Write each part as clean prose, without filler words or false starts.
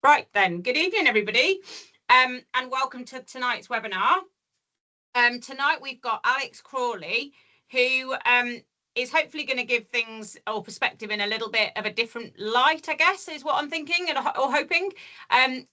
Right then, good evening everybody, and welcome to tonight's webinar. Tonight we've got Alex Crawley, who is hopefully going to give things or perspective in a little bit of a different light, I guess, is what I'm thinking or hoping.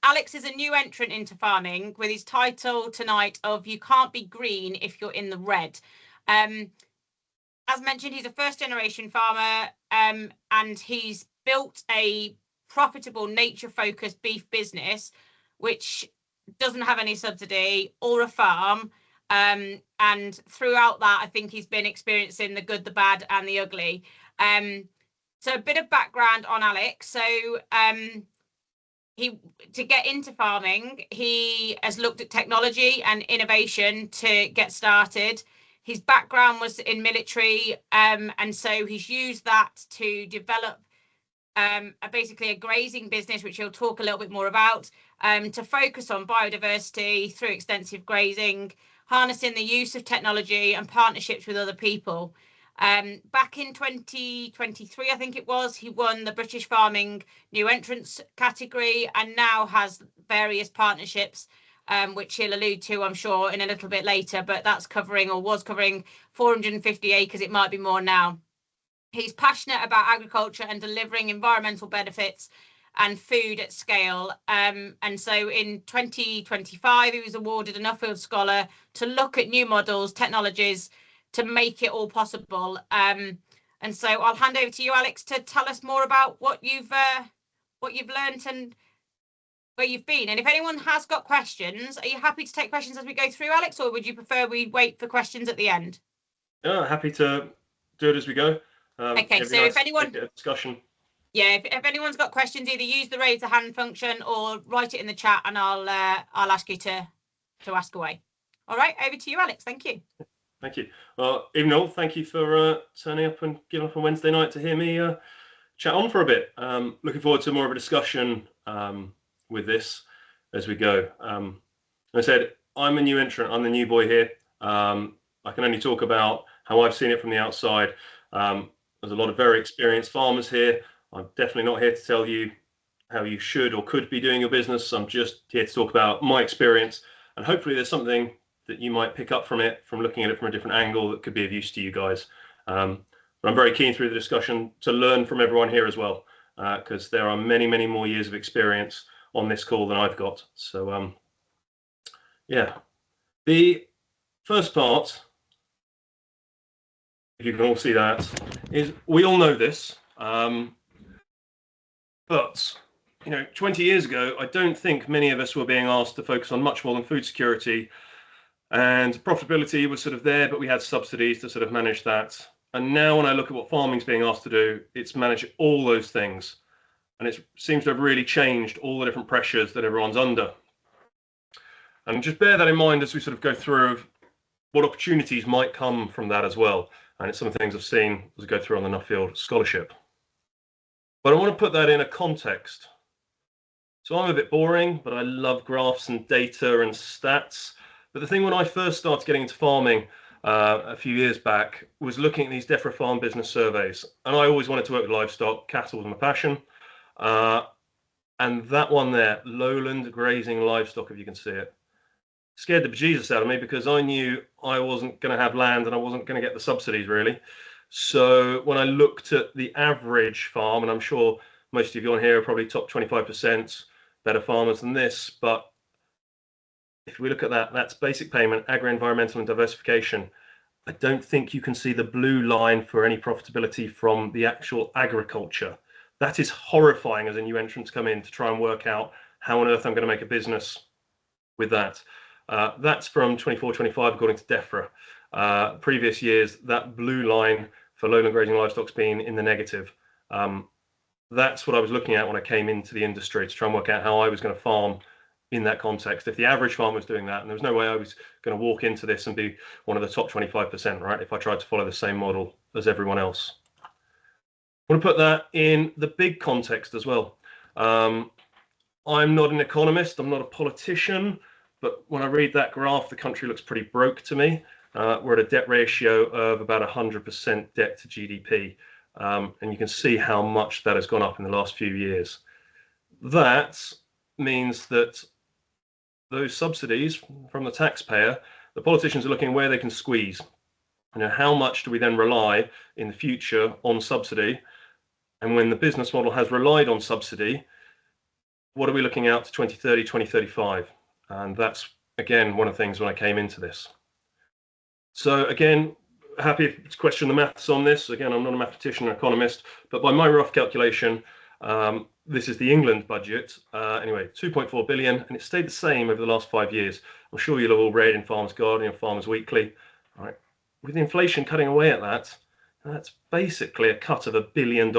Alex is a new entrant into farming with his title tonight of "You Can't Be Green If You're in the Red." As mentioned, he's a first generation farmer, and he's built a profitable nature focused beef business which doesn't have any subsidy or a farm, and throughout that I think he's been experiencing the good, the bad and the ugly. So a bit of background on Alex. So to get into farming, he has looked at technology and innovation to get started. His background was in military, and so he's used that to develop basically a grazing business, which he'll talk a little bit more about, to focus on biodiversity through extensive grazing, harnessing the use of technology and partnerships with other people. Back in 2023, I think it was, he won the British Farming New Entrants category and now has various partnerships, which he'll allude to, I'm sure, in a little bit later, but that's covering, or was covering, 450 acres. It might be more now. He's passionate about agriculture and delivering environmental benefits and food at scale. And so in 2025, he was awarded an Nuffield Scholar to look at new models, technologies to make it all possible. And so I'll hand over to you, Alex, to tell us more about what you've learned and where you've been. And if anyone has got questions, are you happy to take questions as we go through, Alex, or would you prefer we wait for questions at the end? Yeah, happy to do it as we go. Okay, so if anyone discussion, yeah, if anyone's got questions, either use the raise a hand function or write it in the chat, and I'll ask you to ask away. All right, over to you, Alex. Thank you. Thank you. Evening all. Thank you for turning up and giving up on Wednesday night to hear me chat on for a bit. Looking forward to more of a discussion with this as we go. I said I'm a new entrant. I'm the new boy here. I can only talk about how I've seen it from the outside. There's a lot of very experienced farmers here. I'm definitely not here to tell you how you should or could be doing your business. I'm just here to talk about my experience, and hopefully there's something that you might pick up from it, from looking at it from a different angle, that could be of use to you guys. But I'm very keen through the discussion to learn from everyone here as well, because there are many, many more years of experience on this call than I've got. So yeah, the first part, if you can all see that, is we all know this, but 20 years ago, I don't think many of us were being asked to focus on much more than food security, and profitability was sort of there, but we had subsidies to sort of manage that. And now when I look at what farming's being asked to do, it's manage all those things, and it seems to have really changed all the different pressures that everyone's under. And just bear that in mind as we sort of go through what opportunities might come from that as well. And it's some of the things I've seen as I go through on the Nuffield Scholarship. But I want to put that in a context. So I'm a bit boring, but I love graphs and data and stats. But the thing when I first started getting into farming a few years back was looking at these DEFRA farm business surveys. And I always wanted to work with livestock. Cattle was my passion. And that one there, lowland grazing livestock, if you can see it, scared the bejesus out of me, because I knew I wasn't going to have land and I wasn't going to get the subsidies really. So when I looked at the average farm, and I'm sure most of you on here are probably top 25% better farmers than this, but if we look at that, that's basic payment, agri-environmental and diversification. I don't think you can see the blue line for any profitability from the actual agriculture. That is horrifying as a new entrant to come in to try and work out how on earth I'm going to make a business with that. That's from 24-25 according to DEFRA. Previous years, that blue line for lowland grazing livestock's been in the negative. That's what I was looking at when I came into the industry, to try and work out how I was going to farm in that context. If the average farmer was doing that, and there was no way I was going to walk into this and be one of the top 25%, right, if I tried to follow the same model as everyone else. I want to put that in the big context as well. I'm not an economist, I'm not a politician, but when I read that graph, the country looks pretty broke to me. We're at a debt ratio of about 100% debt to GDP. And you can see how much that has gone up in the last few years. That means that those subsidies from the taxpayer, the politicians are looking where they can squeeze. How much do we then rely in the future on subsidy? And when the business model has relied on subsidy, what are we looking out to 2030, 2035? And that's, again, one of the things when I came into this. So again, happy to question the maths on this. Again, I'm not a mathematician or economist, but by my rough calculation, this is the England budget. Anyway, 2.4 billion, and it stayed the same over the last 5 years. I'm sure you'll have all read in Farmers Guardian or Farmers Weekly. Right? With inflation cutting away at that, that's basically a cut of $1 billion.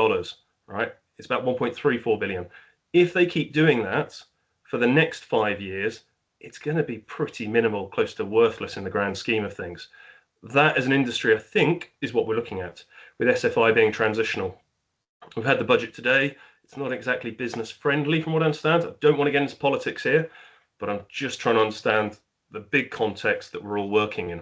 Right? It's about 1.34 billion. If they keep doing that for the next 5 years, it's going to be pretty minimal, close to worthless in the grand scheme of things. That as an industry, I think, is what we're looking at, with SFI being transitional. We've had the budget today. It's not exactly business friendly from what I understand. I don't want to get into politics here, but I'm just trying to understand the big context that we're all working in.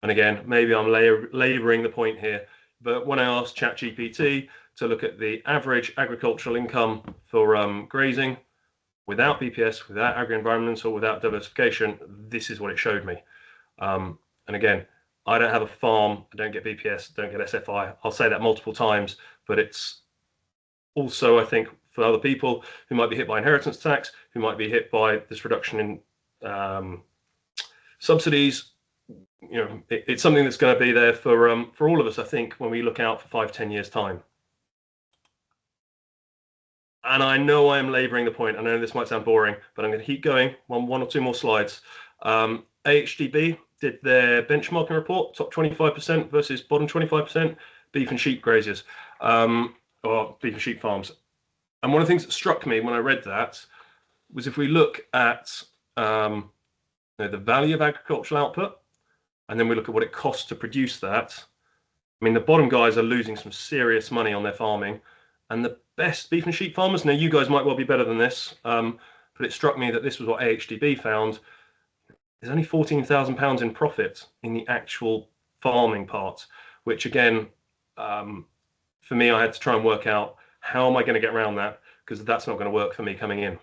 And again, maybe I'm laboring the point here, but when I asked ChatGPT to look at the average agricultural income for grazing without BPS, without agri-environmental, without diversification, this is what it showed me. And again, I don't have a farm, I don't get BPS, don't get SFI. I'll say that multiple times, but it's also, I think, for other people who might be hit by inheritance tax, who might be hit by this reduction in subsidies, it's something that's going to be there for all of us, I think, when we look out for 5-10 years' time. And I know I am laboring the point. I know this might sound boring, but I'm going to keep going. One or two more slides. AHDB did their benchmarking report, top 25% versus bottom 25%, beef and sheep graziers, or beef and sheep farms. And one of the things that struck me when I read that was if we look at the value of agricultural output, and then we look at what it costs to produce that. I mean, the bottom guys are losing some serious money on their farming, and the best beef and sheep farmers, now you guys might well be better than this, but it struck me that this was what AHDB found. There's only £14,000 in profit in the actual farming part, which again, for me, I had to try and work out how am I going to get around that, because that's not going to work for me coming in.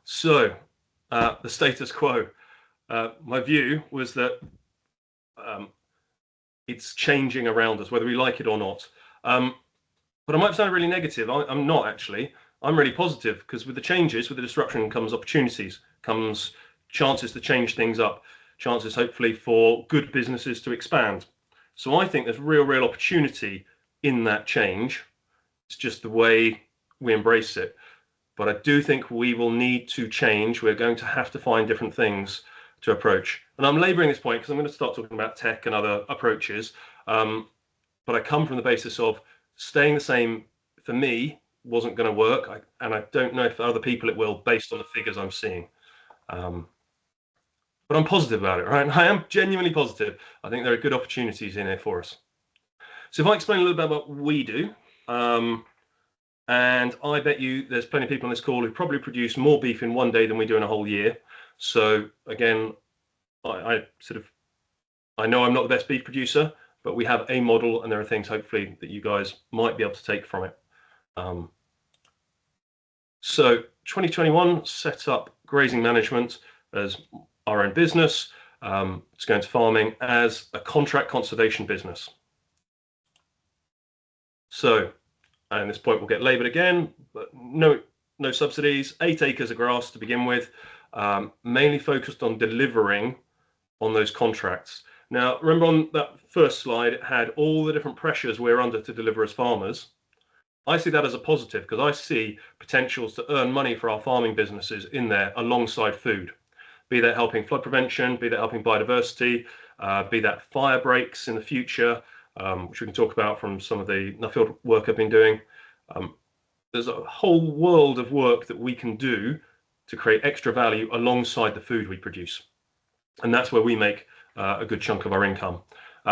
So the status quo, my view was that it's changing around us, whether we like it or not. But I might sound really negative. I'm not actually. I'm really positive, because with the changes, with the disruption comes opportunities, comes chances to change things up, chances hopefully for good businesses to expand. So I think there's real opportunity in that change. It's just the way we embrace it. But I do think we will need to change. We're going to have to find different things to approach. And I'm laboring this point because I'm going to start talking about tech and other approaches. But I come from the basis of staying the same, for me, wasn't going to work. And I don't know if for other people it will, based on the figures I'm seeing. But I'm positive about it, right? I am genuinely positive. I think there are good opportunities in here for us. So if I explain a little bit about what we do, and I bet you there's plenty of people on this call who probably produce more beef in one day than we do in a whole year. So again, I know I'm not the best beef producer, but we have a model, and there are things hopefully that you guys might be able to take from it. So 2021 set up grazing management as our own business. It's going to farming as a contract conservation business. So, and this point will get laboured again, but no subsidies, 8 acres of grass to begin with, mainly focused on delivering on those contracts. Now, remember on that first slide, it had all the different pressures we're under to deliver as farmers. I see that as a positive, because I see potentials to earn money for our farming businesses in there alongside food, be that helping flood prevention, be that helping biodiversity, be that fire breaks in the future, which we can talk about from some of the Nuffield work I've been doing. There's a whole world of work that we can do to create extra value alongside the food we produce. And that's where we make a good chunk of our income.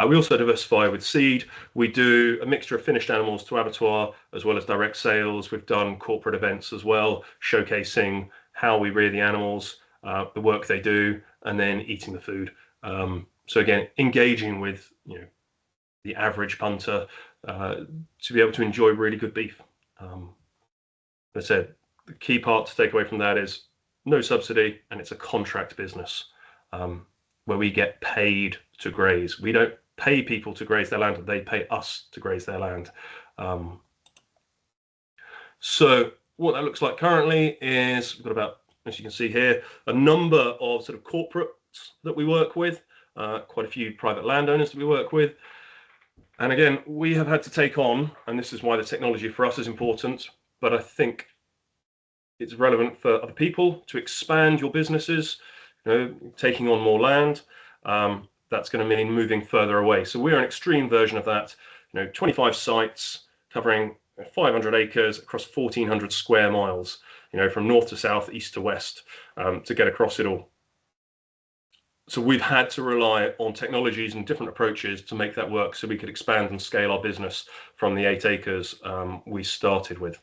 We also diversify with seed. We do a mixture of finished animals to abattoir, as well as direct sales. We've done corporate events as well, showcasing how we rear the animals, the work they do, and then eating the food. So again, engaging with the average punter to be able to enjoy really good beef. I said, the key part to take away from that is no subsidy, and it's a contract business where we get paid to graze. We don't pay people to graze their land, they pay us to graze their land. So what that looks like currently is we've got about, as you can see here, a number of sort of corporates that we work with, quite a few private landowners that we work with. And again, we have had to take on, and this is why the technology for us is important, but I think it's relevant for other people to expand your businesses, taking on more land. That's going to mean moving further away. So we're an extreme version of that, 25 sites covering 500 acres across 1,400 square miles, from north to south, east to west, to get across it all. So we've had to rely on technologies and different approaches to make that work so we could expand and scale our business from the 8 acres we started with.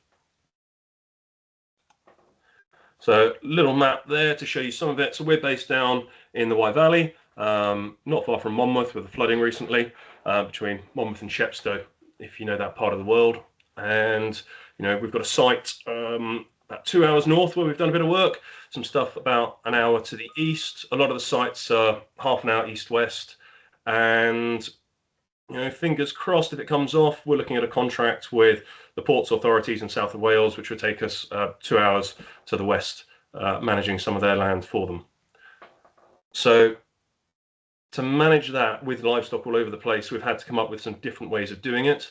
So little map there to show you some of it. So we're based down in the Wye Valley, not far from Monmouth with the flooding recently, between Monmouth and Shepstow, if you know that part of the world. And, we've got a site about 2 hours north where we've done a bit of work, some stuff about an hour to the east. A lot of the sites are half an hour east-west. And, fingers crossed if it comes off, we're looking at a contract with the ports authorities in south of Wales, which would take us 2 hours to the west, managing some of their land for them. So to manage that with livestock all over the place, we've had to come up with some different ways of doing it.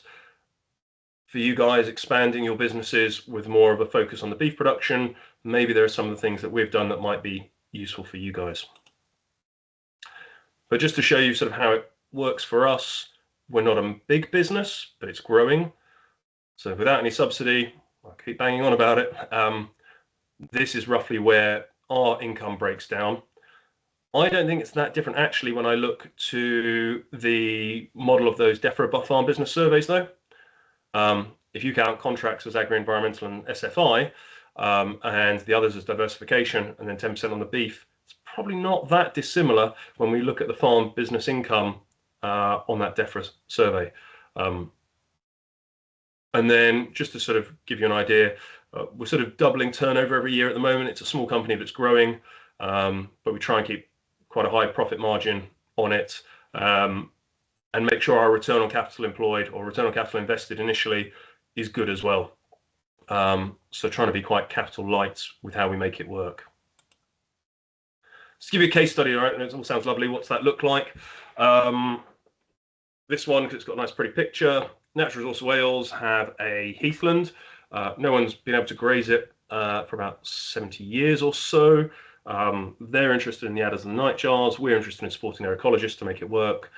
For you guys expanding your businesses with more of a focus on the beef production, maybe there are some of the things that we've done that might be useful for you guys. But just to show you sort of how it works for us, we're not a big business, but it's growing. So without any subsidy, I'll keep banging on about it. This is roughly where our income breaks down. I don't think it's that different actually when I look to the model of those DEFRA farm business surveys though. If you count contracts as agri-environmental and SFI, and the others as diversification, and then 10% on the beef, it's probably not that dissimilar when we look at the farm business income on that DEFRA survey. And then just to sort of give you an idea, we're sort of doubling turnover every year at the moment. It's a small company that's growing, but we try and keep quite a high profit margin on it, and make sure our return on capital employed or return on capital invested initially is good as well. So trying to be quite capital light with how we make it work. Let's give you a case study, all right? And it all sounds lovely. What's that look like? This one, because it's got a nice pretty picture. Natural Resource Wales have a heathland. No one's been able to graze it for about 70 years or so. They're interested in the adders and nightjars. We're interested in supporting their ecologists to make it work.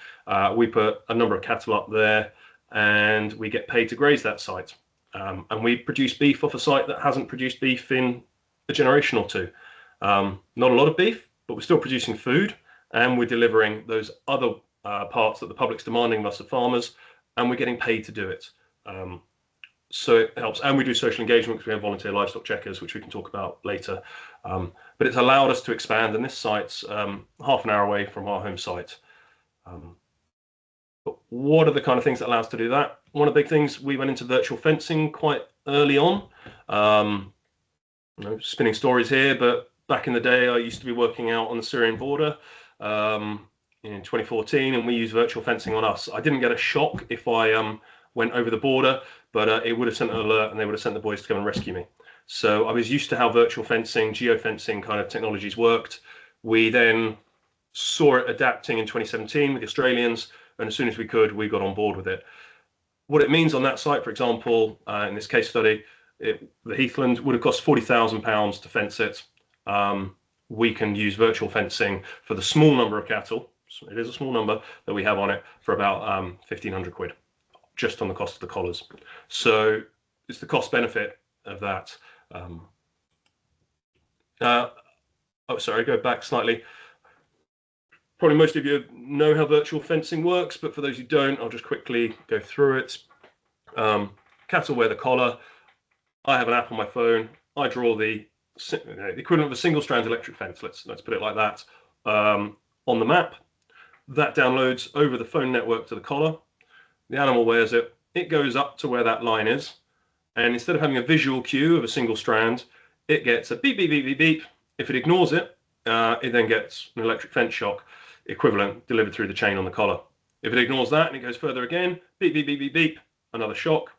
We put a number of cattle up there and we get paid to graze that site. And we produce beef off a site that hasn't produced beef in a generation or two. Not a lot of beef, but we're still producing food and we're delivering those other parts that the public's demanding of us as farmers, and we're getting paid to do it. So it helps. And we do social engagement because we have volunteer livestock checkers, which we can talk about later. But it's allowed us to expand, and this site's half an hour away from our home site. But what are the kind of things that allow us to do that? One of the big things, we went into virtual fencing quite early on. Spinning stories here, but back in the day, I used to be working out on the Syrian border in 2014, and we used virtual fencing on us. I didn't get a shock if I went over the border, but it would have sent an alert and they would have sent the boys to come and rescue me. So I was used to how virtual fencing, geofencing kind of technologies worked. We then saw it adapting in 2017 with the Australians, and as soon as we could, we got on board with it. What it means on that site, for example, in this case study, the heathland would have cost £40,000 to fence it. We can use virtual fencing for the small number of cattle, so it is a small number that we have on it, for about 1,500 quid, just on the cost of the collars. So it's the cost benefit of that. Oh, sorry, go back slightly. Probably most of you know how virtual fencing works, but for those who don't, I'll just quickly go through it. Cattle wear the collar. I have an app on my phone. I draw the equivalent of a single strand electric fence, let's put it like that, on the map. That downloads over the phone network to the collar. The animal wears it. It goes up to where that line is. And instead of having a visual cue of a single strand, it gets a beep, beep, beep, beep, beep. If it ignores it, it then gets an electric fence shock equivalent delivered through the chain on the collar. If it ignores that and it goes further again, beep, beep, beep, beep, beep, another shock.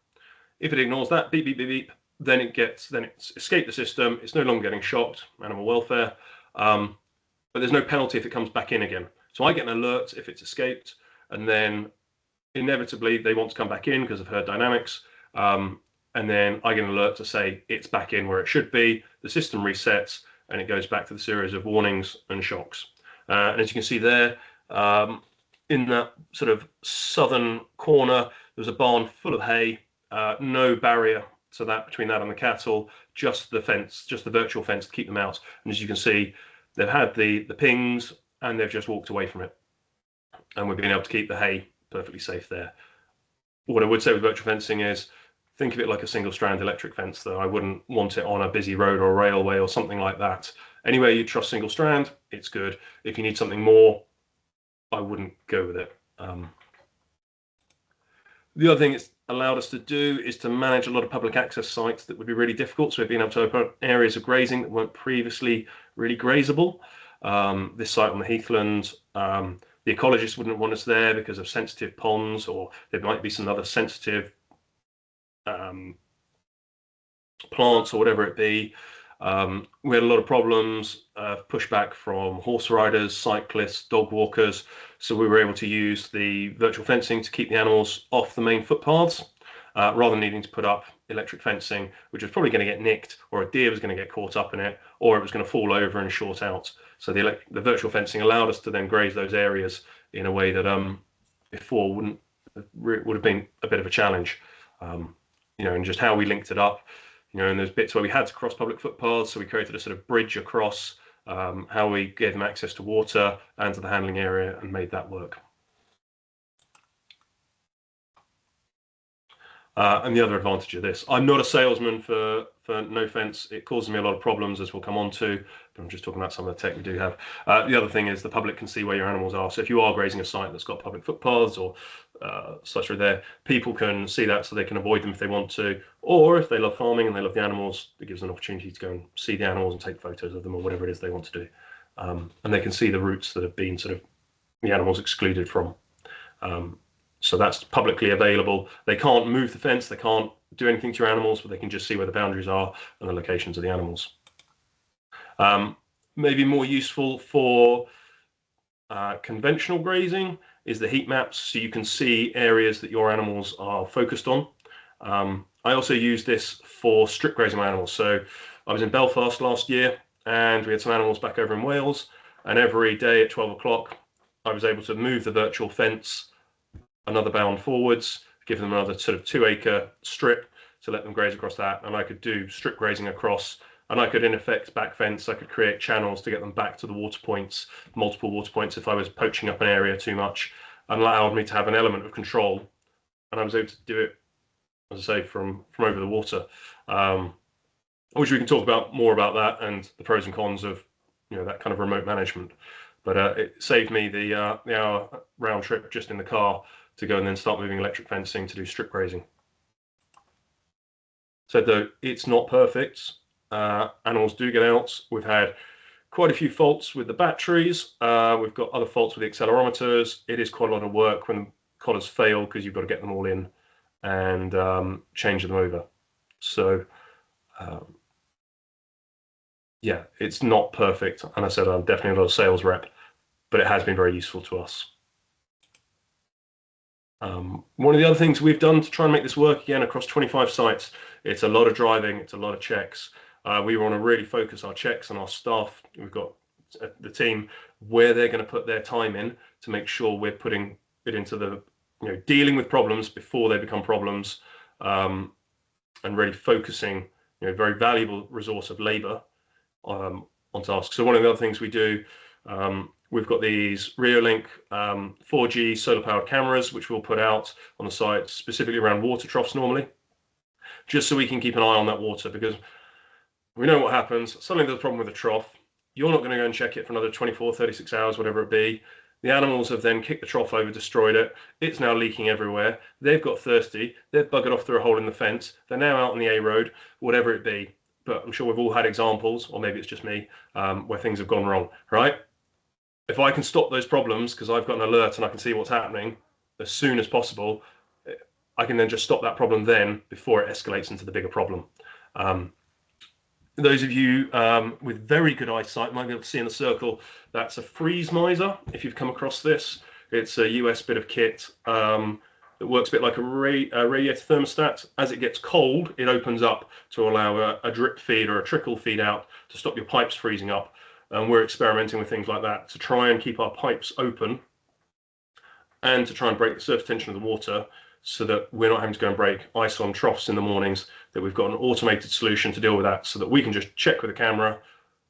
If it ignores that, beep, beep, beep, beep, then it's escaped the system. It's no longer getting shocked, animal welfare. But there's no penalty if it comes back in again. So I get an alert if it's escaped, and then inevitably they want to come back in because of herd dynamics. And then I get an alert to say it's back in where it should be. The system resets and it goes back to the series of warnings and shocks. And as you can see there, in that sort of southern corner, there's a barn full of hay, no barrier to that between that and the cattle, just the fence, just the virtual fence to keep them out. And as you can see, they've had the pings and they've just walked away from it. And we've been able to keep the hay perfectly safe there. What I would say with virtual fencing is, think of it like a single strand electric fence, though. I wouldn't want it on a busy road or a railway or something like that. Anywhere you trust single strand, it's good. If you need something more, I wouldn't go with it. The other thing it's allowed us to do is to manage a lot of public access sites that would be really difficult. So we've been able to open up areas of grazing that weren't previously really grazable. This site on the heathland, the ecologists wouldn't want us there because of sensitive ponds, or there might be some other sensitive plants or whatever it be. We had a lot of problems, pushback from horse riders, cyclists, dog walkers. So we were able to use the virtual fencing to keep the animals off the main footpaths, rather than needing to put up electric fencing, which was probably going to get nicked, or a deer was going to get caught up in it, or it was going to fall over and short out. So the virtual fencing allowed us to then graze those areas in a way that before would have been a bit of a challenge. And just how we linked it up, and there's bits where we had to cross public footpaths, so we created a sort of bridge across, how we gave them access to water and to the handling area and made that work. And the other advantage of this, I'm not a salesman for no fence. It causes me a lot of problems, as we'll come on to, but I'm just talking about some of the tech we do have. The other thing is the public can see where your animals are. So if you are grazing a site that's got public footpaths or such are there, people can see that so they can avoid them if they want to, or if they love farming and they love the animals, it gives them an opportunity to go and see the animals and take photos of them or whatever it is they want to do. And they can see the routes that have been sort of the animals excluded from. So that's publicly available. They can't move the fence, they can't do anything to your animals, but they can just see where the boundaries are and the locations of the animals. Maybe more useful for conventional grazing is the heat maps, so you can see areas that your animals are focused on. I also use this for strip grazing my animals. So I was in Belfast last year and we had some animals back over in Wales, and every day at 12 o'clock I was able to move the virtual fence another bound forwards, give them another sort of 2-acre strip to let them graze across that, and I could do strip grazing across, and I could in effect back fence. I could create channels to get them back to the water points, multiple water points if I was poaching up an area too much, and allowed me to have an element of control. And I was able to do it, as I say, from over the water, which we can talk about more about that and the pros and cons of that kind of remote management. But it saved me the hour round trip just in the car to go and then start moving electric fencing to do strip grazing. So though it's not perfect, animals do get out. We've had quite a few faults with the batteries. We've got other faults with the accelerometers. It is quite a lot of work when collars fail because you've got to get them all in and change them over. So yeah, it's not perfect. And I said I'm definitely not a sales rep, but it has been very useful to us. One of the other things we've done to try and make this work again across 25 sites, it's a lot of driving, it's a lot of checks. We want to really focus our checks on our staff. We've got the team where they're going to put their time in to make sure we're putting it into the, dealing with problems before they become problems, and really focusing, very valuable resource of labor on tasks. So one of the other things we do, we've got these Reolink 4G solar-powered cameras, which we'll put out on the site specifically around water troughs normally, just so we can keep an eye on that water, because we know what happens. Suddenly there's a problem with a trough. You're not going to go and check it for another 24, 36 hours, whatever it be. The animals have then kicked the trough over, destroyed it. It's now leaking everywhere. They've got thirsty. They've buggered off through a hole in the fence. They're now out on the A road, whatever it be. But I'm sure we've all had examples, or maybe it's just me, where things have gone wrong, right? If I can stop those problems because I've got an alert and I can see what's happening as soon as possible, I can then just stop that problem then before it escalates into the bigger problem. Those of you with very good eyesight might be able to see in the circle, that's a freeze miser. If you've come across this, it's a US bit of kit that works a bit like a radiator thermostat. As it gets cold, it opens up to allow a drip feed or a trickle feed out to stop your pipes freezing up. And we're experimenting with things like that to try and keep our pipes open and to try and break the surface tension of the water so that we're not having to go and break ice on troughs in the mornings, that we've got an automated solution to deal with that so that we can just check with the camera,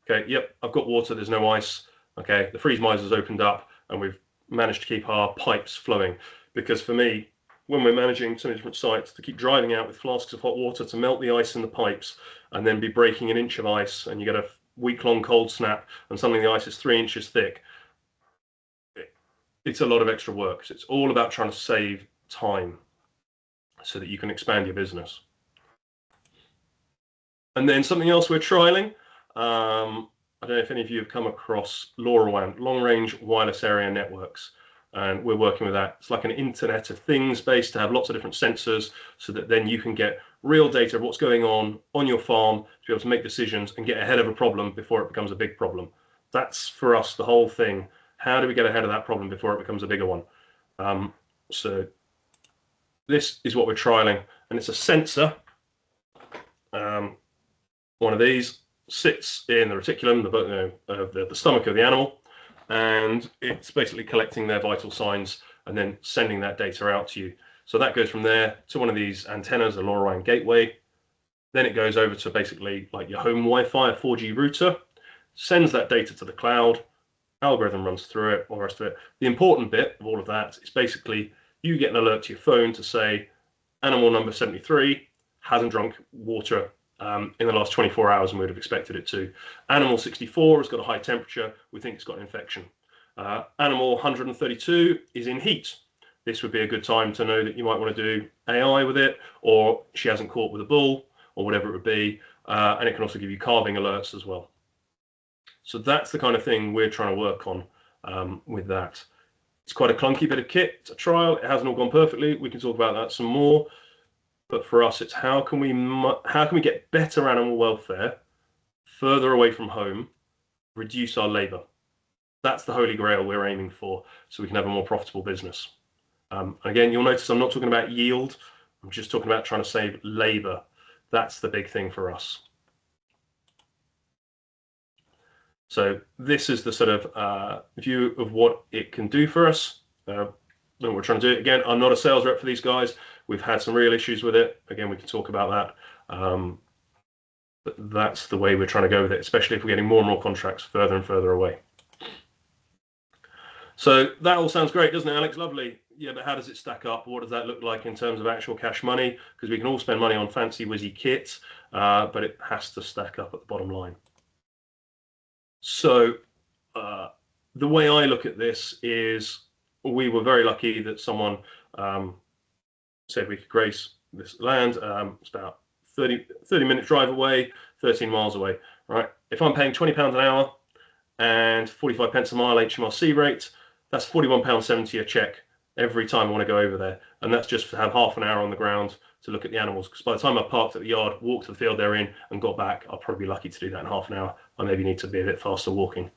okay, yep, I've got water, there's no ice, okay, the freeze miser's opened up and we've managed to keep our pipes flowing. Because for me, when we're managing so many different sites, to keep driving out with flasks of hot water to melt the ice in the pipes and then be breaking an inch of ice and you get a week-long cold snap and suddenly the ice is 3 inches thick, it's a lot of extra work. So it's all about trying to save time so that you can expand your business. And then something else we're trialing, I don't know if any of you have come across LoRaWAN, long range wireless area networks, and we're working with that. It's like an Internet of Things base to have lots of different sensors so that then you can get real data of what's going on your farm to be able to make decisions and get ahead of a problem before it becomes a big problem. That's for us the whole thing. How do we get ahead of that problem before it becomes a bigger one? So this is what we're trialing, and it's a sensor. One of these sits in the reticulum, the stomach of the animal, and it's basically collecting their vital signs and then sending that data out to you. So that goes from there to one of these antennas, a LoRaWAN gateway. Then it goes over to basically like your home Wi-Fi, a 4G router, sends that data to the cloud, algorithm runs through it, all the rest of it. The important bit of all of that is basically you get an alert to your phone to say animal number 73 hasn't drunk water in the last 24 hours and we would have expected it to. Animal 64 has got a high temperature, we think it's got an infection. Animal 132 is in heat. This would be a good time to know that you might want to do AI with it, or she hasn't caught with a bull, or whatever it would be. And it can also give you calving alerts as well. So that's the kind of thing we're trying to work on with that. It's quite a clunky bit of kit. It's a trial. It hasn't all gone perfectly. We can talk about that some more. But for us, it's how can we get better animal welfare further away from home, reduce our labour. That's the holy grail we're aiming for, so we can have a more profitable business. Again, you'll notice I'm not talking about yield. I'm just talking about trying to save labour. That's the big thing for us. So this is the sort of view of what it can do for us. When we're trying to do it, again, I'm not a sales rep for these guys. We've had some real issues with it. Again, we can talk about that. But that's the way we're trying to go with it, especially if we're getting more and more contracts further and further away. So that all sounds great, doesn't it, Alex? Lovely. Yeah, but how does it stack up? What does that look like in terms of actual cash money? Because we can all spend money on fancy whizzy kit, but it has to stack up at the bottom line. So the way I look at this is we were very lucky that someone said we could grace this land. It's about 30-minute drive away, 13 miles away, right? If I'm paying £20 an hour and 45 pence a mile HMRC rate, that's £41.70 a check every time I want to go over there. And that's just to have half an hour on the ground to look at the animals. Because by the time I parked at the yard, walked to the field they're in and got back, I'll probably be lucky to do that in half an hour. I maybe need to be a bit faster walking.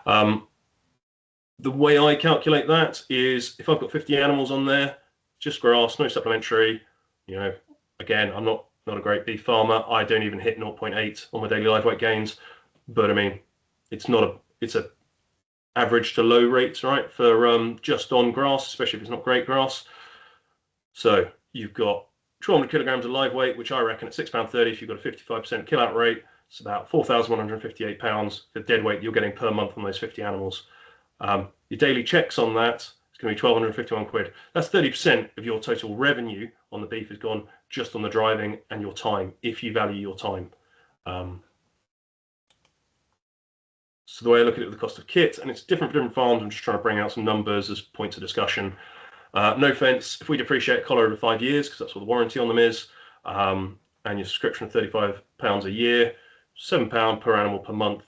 The way I calculate that is if I've got 50 animals on there, just grass, no supplementary, you know, again, I'm not a great beef farmer. I don't even hit 0.8 on my daily live weight gains, but I mean, it's a average to low rates, right, for just on grass, especially if it's not great grass. So you've got 1,200 kilograms of live weight, which I reckon at £6.30, if you've got a 55% kill out rate, it's about £4,158 for dead weight you're getting per month on those 50 animals. Your daily checks on that, it's going to be 1,251 quid. That's 30% of your total revenue on the beef is gone just on the driving and your time, if you value your time. So the way I look at it, the cost of kit, and it's different for different farms. I'm just trying to bring out some numbers as points of discussion. No fence, if we depreciate a collar over 5 years, because that's what the warranty on them is, and your subscription of £35 a year, £7 per animal per month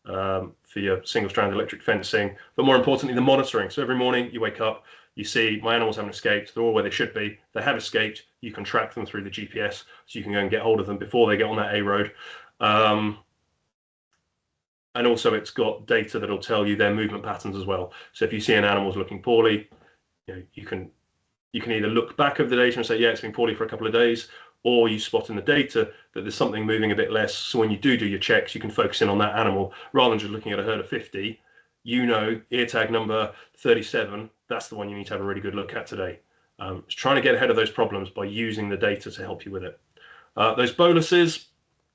for your single-strand electric fencing. But more importantly, the monitoring. So every morning you wake up, you see my animals haven't escaped, they're all where they should be. They have escaped, you can track them through the GPS, so you can go and get hold of them before they get on that A road. And also it's got data that'll tell you their movement patterns as well. So if you see an animal's looking poorly, you can either look back over the data and say, yeah, it's been poorly for a couple of days, or you spot in the data that there's something moving a bit less. So when you do your checks, you can focus in on that animal rather than just looking at a herd of 50. Ear tag number 37, that's the one you need to have a really good look at today. It's trying to get ahead of those problems by using the data to help you with it. Those boluses,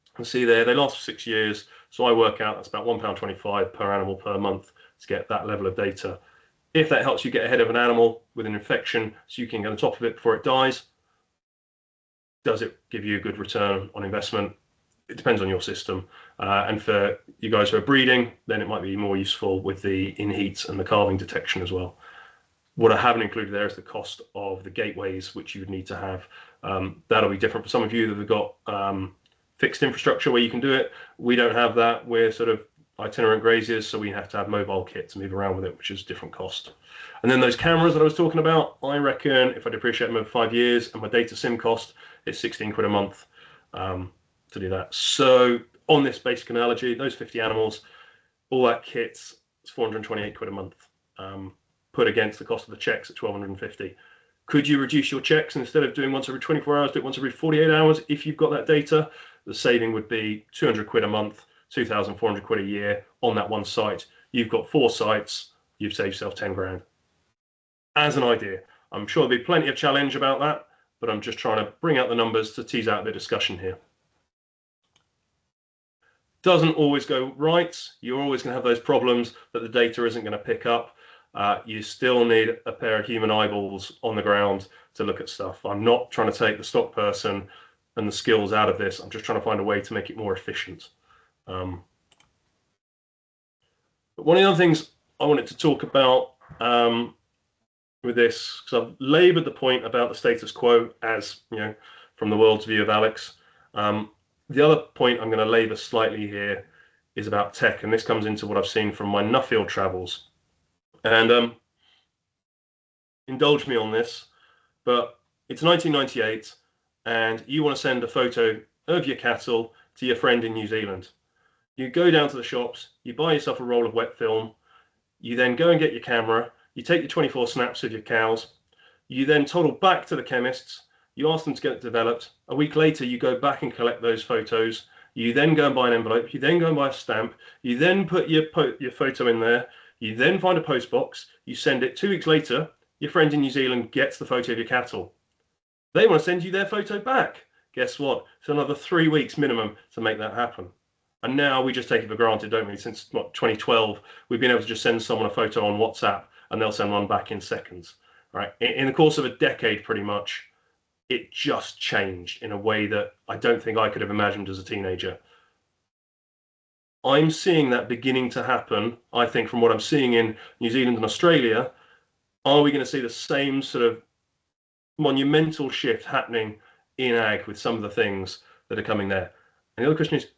you can see there, they last for 6 years. So I work out that's about £1.25 per animal per month to get that level of data. If that helps you get ahead of an animal with an infection so you can get on top of it before it dies, does it give you a good return on investment? It depends on your system. And for you guys who are breeding, then it might be more useful with the in-heats and the calving detection as well. What I haven't included there is the cost of the gateways, which you would need to have. That'll be different for some of you that have got fixed infrastructure where you can do it. We don't have that. We're sort of itinerant graziers, so we have to have mobile kit to move around with it, which is a different cost. And then those cameras that I was talking about, I reckon if I depreciate them over 5 years and my data sim cost is 16 quid a month to do that. So on this basic analogy, those 50 animals, all that kit's 428 quid a month, put against the cost of the checks at 1250. Could you reduce your checks, and instead of doing once every 24 hours, do it once every 48 hours? If you've got that data, the saving would be 200 quid a month, 2,400 quid a year on that one site. You've got 4 sites, you've saved yourself 10 grand. As an idea, I'm sure there'll be plenty of challenge about that, but I'm just trying to bring out the numbers to tease out the discussion here. Doesn't always go right. You're always going to have those problems that the data isn't going to pick up. You still need a pair of human eyeballs on the ground to look at stuff. I'm not trying to take the stock person and the skills out of this. I'm just trying to find a way to make it more efficient. But one of the other things I wanted to talk about with this, because I've laboured the point about the status quo as, from the world's view of Alex. The other point I'm going to labour slightly here is about tech, and this comes into what I've seen from my Nuffield travels. And indulge me on this, but it's 1998, and you want to send a photo of your cattle to your friend in New Zealand. You go down to the shops, you buy yourself a roll of wet film, you then go and get your camera, you take your 24 snaps of your cows, you then toddle back to the chemists, you ask them to get it developed. A week later, you go back and collect those photos. You then go and buy an envelope. You then go and buy a stamp. You then put your photo in there. You then find a post box. You send it. 2 weeks later, your friend in New Zealand gets the photo of your cattle. They want to send you their photo back. Guess what? It's another 3 weeks minimum to make that happen. And now we just take it for granted, don't we? Since 2012, we've been able to just send someone a photo on WhatsApp and they'll send one back in seconds. Right? In the course of a decade, pretty much, it just changed in a way that I don't think I could have imagined as a teenager. I'm seeing that beginning to happen, I think, from what I'm seeing in New Zealand and Australia. Are we going to see the same sort of monumental shift happening in ag with some of the things that are coming there? And the other question is,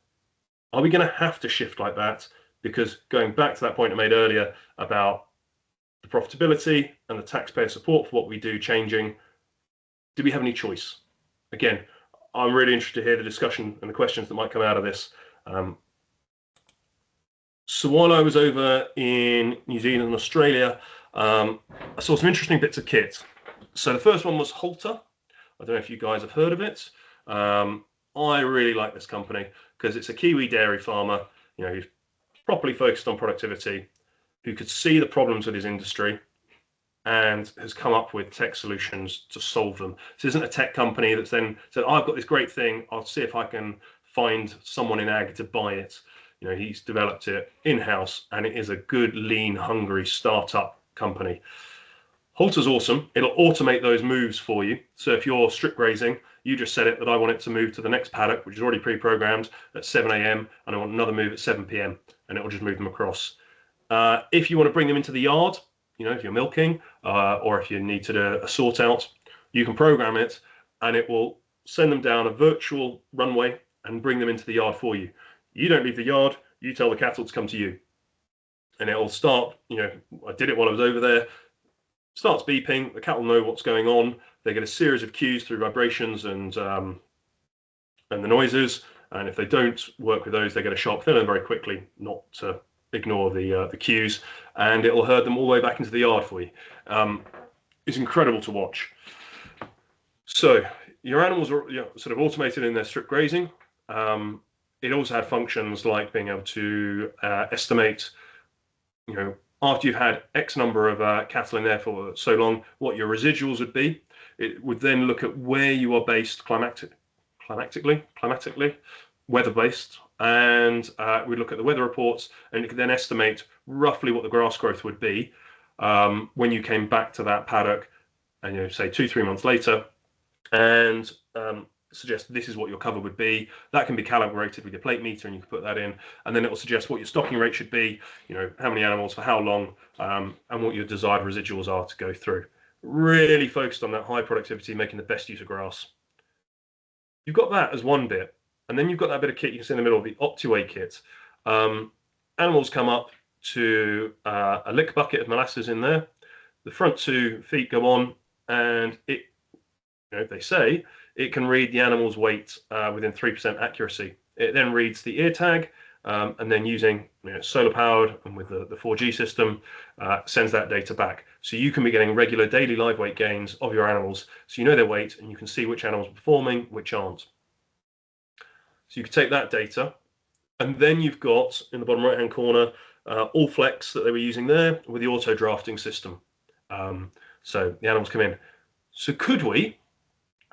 are we going to have to shift like that? Because going back to that point I made earlier about the profitability and the taxpayer support for what we do changing, do we have any choice? Again, I'm really interested to hear the discussion and the questions that might come out of this. So while I was over in New Zealand and Australia, I saw some interesting bits of kit. So the first one was Halter. I don't know if you guys have heard of it. I really like this company because it's a Kiwi dairy farmer, who's properly focused on productivity, who could see the problems with his industry, and has come up with tech solutions to solve them. This isn't a tech company that's then said, I've got this great thing, I'll see if I can find someone in ag to buy it. He's developed it in-house, and it is a good, lean, hungry startup company. Halter's awesome. It'll automate those moves for you. So if you're strip grazing, you just set it that I want it to move to the next paddock, which is already pre-programmed at 7 a.m. and I want another move at 7 p.m. and it will just move them across. If you want to bring them into the yard, if you're milking, or if you need to do a sort out, you can program it, and it will send them down a virtual runway and bring them into the yard for you. You don't leave the yard, you tell the cattle to come to you. And it'll start, I did it while I was over there, starts beeping, the cattle know what's going on, they get a series of cues through vibrations and the noises, and if they don't work with those, they get a shock. They learn very quickly not to ignore the cues, and it'll herd them all the way back into the yard for you. It's incredible to watch. So your animals are sort of automated in their strip grazing. It also had functions like being able to estimate, after you've had X number of cattle in there for so long, what your residuals would be. It would then look at where you are based climatically, weather-based, and we'd look at the weather reports, and it could then estimate roughly what the grass growth would be when you came back to that paddock, and say 2-3 months later, and suggest this is what your cover would be. That can be calibrated with your plate meter, and you can put that in, and then it will suggest what your stocking rate should be, how many animals for how long, and what your desired residuals are to go through. Really focused on that high productivity, making the best use of grass. You've got that as one bit, and then you've got that bit of kit you can see in the middle, the OptiWay kit. Animals come up to a lick bucket of molasses in there. The front 2 feet go on, and it, they say it can read the animal's weight within 3% accuracy. It then reads the ear tag, and then using solar powered and with the 4G system, sends that data back. So you can be getting regular daily live weight gains of your animals, so you know their weight, and you can see which animals are performing, which aren't. So you can take that data, and then you've got in the bottom right hand corner all flex that they were using there with the auto drafting system. So the animals come in. So could we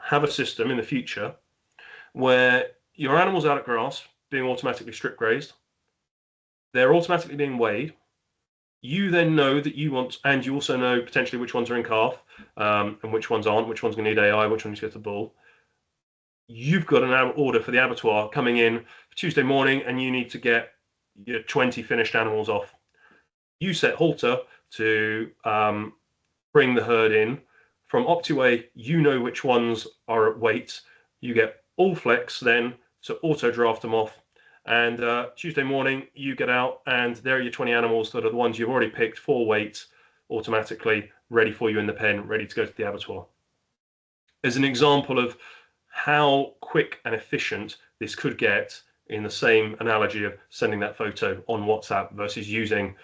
have a system in the future where your animals out at grass being automatically strip grazed, they're automatically being weighed, you then know that you want, and you also know potentially which ones are in calf, and which ones aren't, which one's going to need AI, which one's going to go to bull. You've got an order for the abattoir coming in for Tuesday morning, and you need to get your 20 finished animals off. You set halter to bring the herd in. From OptiWay, you know which ones are at weight. You get all flex then to auto draft them off. And Tuesday morning, you get out, and there are your 20 animals that are the ones you've already picked for weight, automatically ready for you in the pen, ready to go to the abattoir. As an example of how quick and efficient this could get, in the same analogy of sending that photo on WhatsApp versus using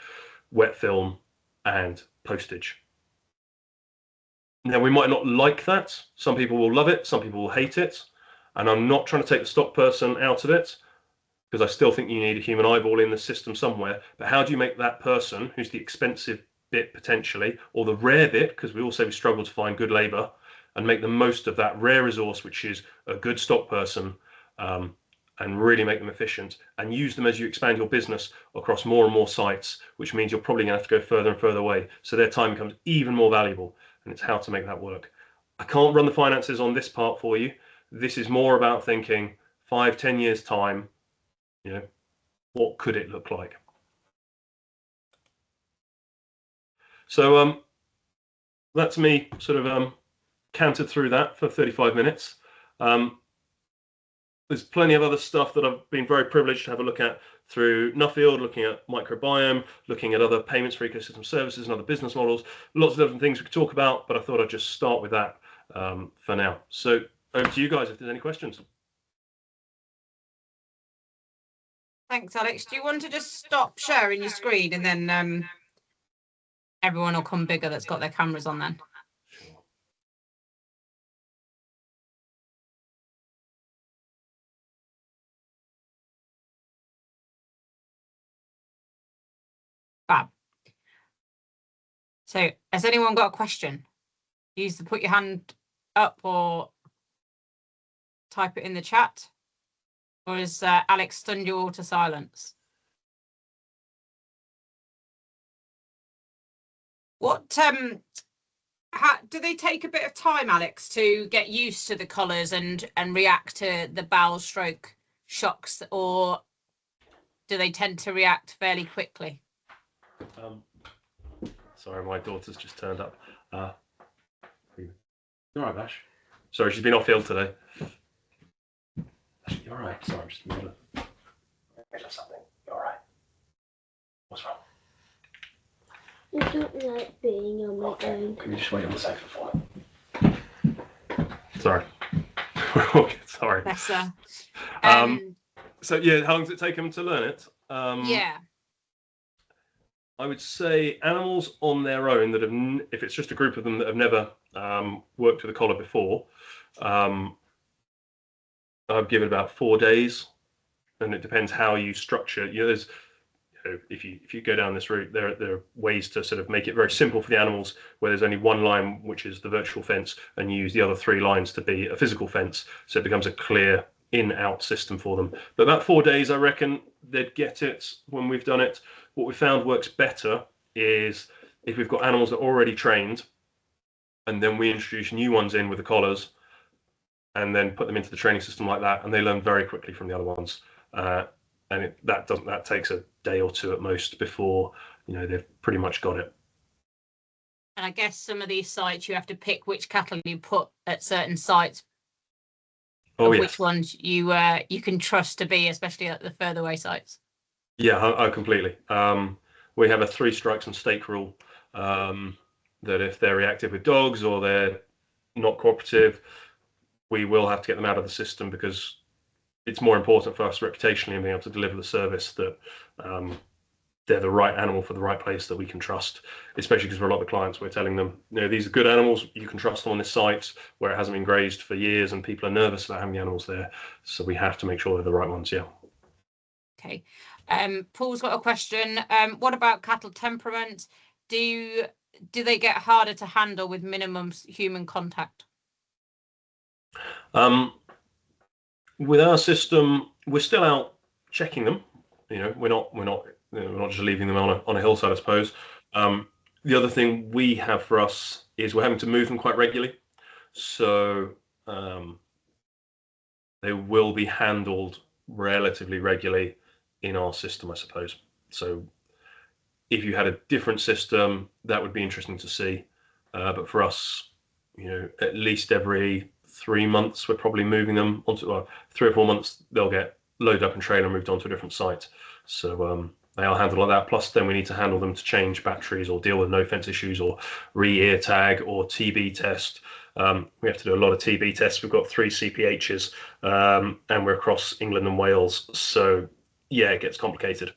wet film and postage. Now, we might not like that. Some people will love it, some people will hate it. And I'm not trying to take the stock person out of it, because I still think you need a human eyeball in the system somewhere. But how do you make that person, who's the expensive bit potentially, or the rare bit, because we all say we struggle to find good labor, and make the most of that rare resource, which is a good stock person, and really make them efficient, and use them as you expand your business across more and more sites, which means you're probably going to have to go further and further away. So their time becomes even more valuable, and it's how to make that work. I can't run the finances on this part for you. This is more about thinking 5-10 years time, what could it look like? So that's me sort of cantered through that for 35 minutes. There's plenty of other stuff that I've been very privileged to have a look at through Nuffield, looking at microbiome, looking at other payments for ecosystem services and other business models. Lots of different things we could talk about, but I thought I'd just start with that for now. So over to you guys if there's any questions. Thanks, Alex. Do you want to just stop sharing your screen, and then everyone will come bigger that's got their cameras on then? Fab. So has anyone got a question? Use the put your hand up or type it in the chat. Or is Alex stunned you all to silence? What how, do they take a bit of time, Alex, to get used to the colours and react to the bowel stroke shocks, or do they tend to react fairly quickly? Sorry, my daughter's just turned up. You all right, Bash? Sorry, she's been off ill today. You all right? Sorry, I'm just in the middle of something. You all right? What's wrong? I don't like being on my own. Can you just wait on the sofa for me? Sorry. Okay, sorry. Bless her. So yeah, how long does it take them to learn it? Yeah. I would say animals on their own that have, if it's just a group of them that have never worked with a collar before, I'd give it about 4 days, and it depends how you structure. There's, if you go down this route, there are ways to sort of make it very simple for the animals, where there's only one line, which is the virtual fence, and you use the other 3 lines to be a physical fence, so it becomes a clear in-out system for them. But about 4 days, I reckon they'd get it when we've done it. What we found works better is if we've got animals that are already trained, and then we introduce new ones in with the collars, and then put them into the training system like that, and they learn very quickly from the other ones. And that takes a day or 2 at most before they've pretty much got it. And I guess some of these sites you have to pick which cattle you put at certain sites. Oh, yes. Which ones you can trust to be, especially at the further away sites. Yeah, completely. We have a 3 strikes and stake rule, that if they're reactive with dogs or they're not cooperative, we will have to get them out of the system, because it's more important for us reputationally and being able to deliver the service that they're the right animal for the right place that we can trust, especially because for a lot of the clients, we're telling them, these are good animals, you can trust them on this site where it hasn't been grazed for years and people are nervous about having the animals there. So we have to make sure they're the right ones, yeah. Okay. Paul's got a question. What about cattle temperament? Do they get harder to handle with minimum human contact? With our system, we're still out checking them. We're not just leaving them on a hillside, I suppose. The other thing we have for us is we're having to move them quite regularly, so they will be handled relatively regularly in our system, I suppose. So if you had a different system, that would be interesting to see. But for us, at least every 3 months, we're probably moving them onto 3 or 4 months, they'll get loaded up and trailer and moved onto a different site. So they are handled like that. Plus, then we need to handle them to change batteries or deal with no fence issues or re-ear tag or TB test. We have to do a lot of TB tests. We've got 3 CPHs, and we're across England and Wales. So yeah, it gets complicated.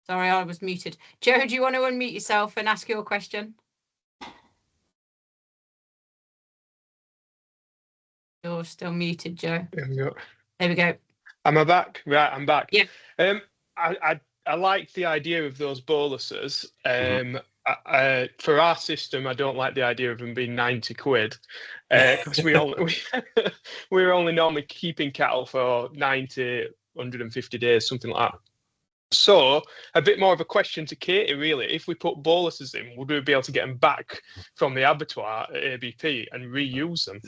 Sorry, I was muted. Joe, do you want to unmute yourself and ask your question? You're still muted, Joe. There we go. There we go. Am I back? Right, I'm back. Yeah. I like the idea of those boluses. For our system, I don't like the idea of them being 90 quid, because we're only normally keeping cattle for 90, 150 days, something like that. So a bit more of a question to Katie, really. If we put boluses in, would we be able to get them back from the abattoir at ABP and reuse them?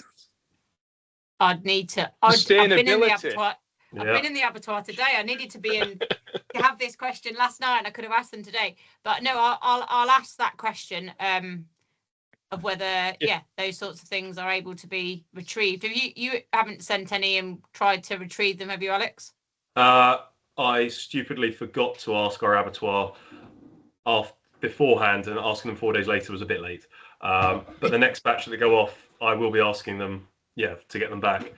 I'd need to. I've been in the abattoir. Yeah. I've been in the abattoir today. I needed to be in to have this question last night, and I could have asked them today. But no, I'll ask that question of whether those sorts of things are able to be retrieved. Have you haven't sent any and tried to retrieve them, have you, Alex? I stupidly forgot to ask our abattoir beforehand, and asking them 4 days later was a bit late. But the next batch that go off, I will be asking them, to get them back.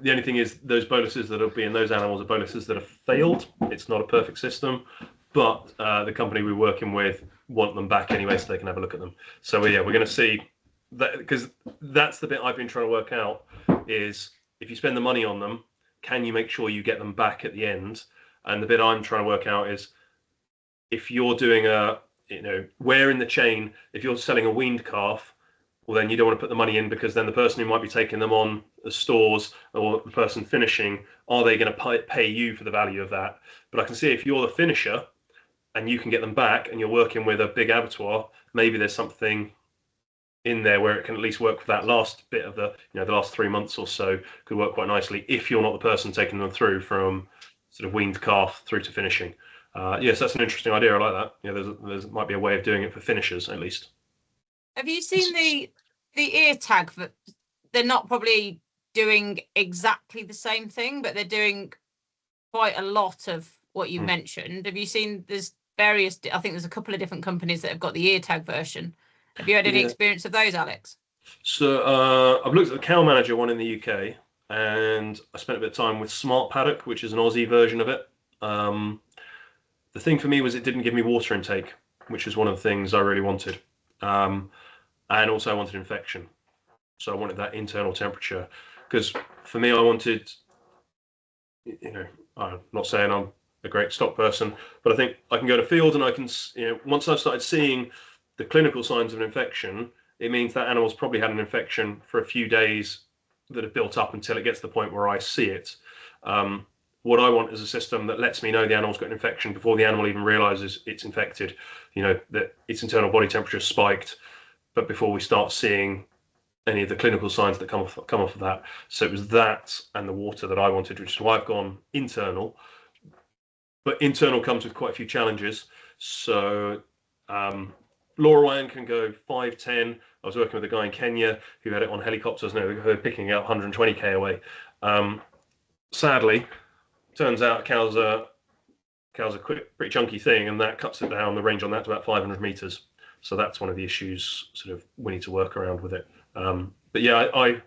The only thing is, those boluses that will be in those animals are boluses that have failed. It's not a perfect system, but the company we're working with want them back anyway, so they can have a look at them. So we're going to see that, because that's the bit I've been trying to work out, is if you spend the money on them, can you make sure you get them back at the end? And the bit I'm trying to work out is, if you're doing where in the chain, if you're selling a weaned calf, well, then you don't want to put the money in, because then the person who might be taking them on the stores, or the person finishing, are they going to pay you for the value of that? But I can see if you're the finisher and you can get them back and you're working with a big abattoir, maybe there's something in there where it can at least work for that last bit of the the last 3 months or so could work quite nicely if you're not the person taking them through from sort of weaned calf through to finishing. Yes, that's an interesting idea. I like that. There's might be a way of doing it for finishers at least. Have you seen the ear tag? That they're not probably doing exactly the same thing, but they're doing quite a lot of what you mentioned. Have you seen? There's various. I think there's a couple of different companies that have got the ear tag version. Have you had any experience of those, Alex? So I've looked at the Cow Manager one in the UK, and I spent a bit of time with Smart Paddock, which is an Aussie version of it. The thing for me was it didn't give me water intake, which is one of the things I really wanted. And also I wanted infection. So I wanted that internal temperature. Because for me, I wanted, I'm not saying I'm a great stock person, but I think I can go to field and I can, once I've started seeing the clinical signs of an infection, it means that animal's probably had an infection for a few days that have built up until it gets to the point where I see it. What I want is a system that lets me know the animal's got an infection before the animal even realizes it's infected, that its internal body temperature spiked, but before we start seeing any of the clinical signs that come off of that. So it was that and the water that I wanted, which is why I've gone internal. But internal comes with quite a few challenges. So LoRaWAN can go 5, 10. I was working with a guy in Kenya who had it on helicopters now, who are picking out 120k away. Sadly, turns out cows are pretty chunky thing, and that cuts it down the range on that to about 500 meters. So that's one of the issues sort of we need to work around with it. But yeah, I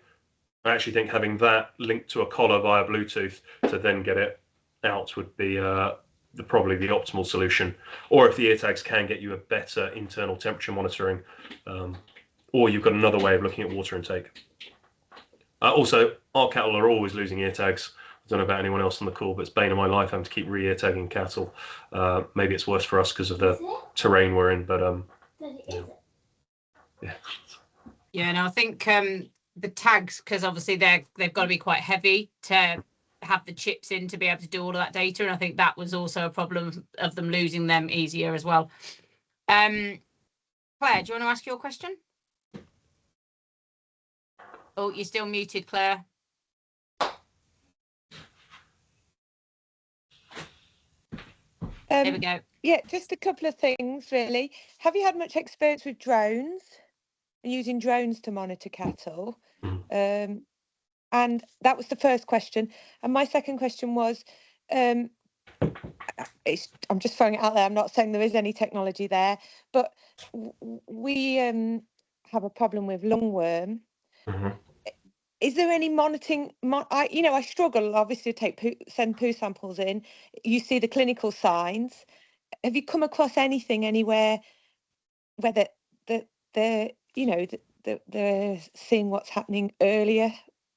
actually think having that linked to a collar via Bluetooth to then get it out would be probably the optimal solution. Or if the ear tags can get you a better internal temperature monitoring, or you've got another way of looking at water intake. Also, our cattle are always losing ear tags. I don't know about anyone else on the call, but it's bane of my life having to keep re-ear tagging cattle. Maybe it's worse for us because of the terrain we're in, but yeah. Yeah, no, I think the tags, because obviously they've got to be quite heavy to have the chips in to be able to do all of that data, and I think that was also a problem of them losing them easier as well. Claire, do you want to ask your question? Oh, you're still muted, Claire. There we go. Yeah, just a couple of things really. Have you had much experience with drones and using drones to monitor cattle? And that was the first question. And my second question was, I'm just throwing it out there. I'm not saying there is any technology there, but we have a problem with lungworm. Is there any monitoring? I struggle obviously to send poo samples in. You see the clinical signs. Have you come across anything anywhere where they're seeing what's happening earlier?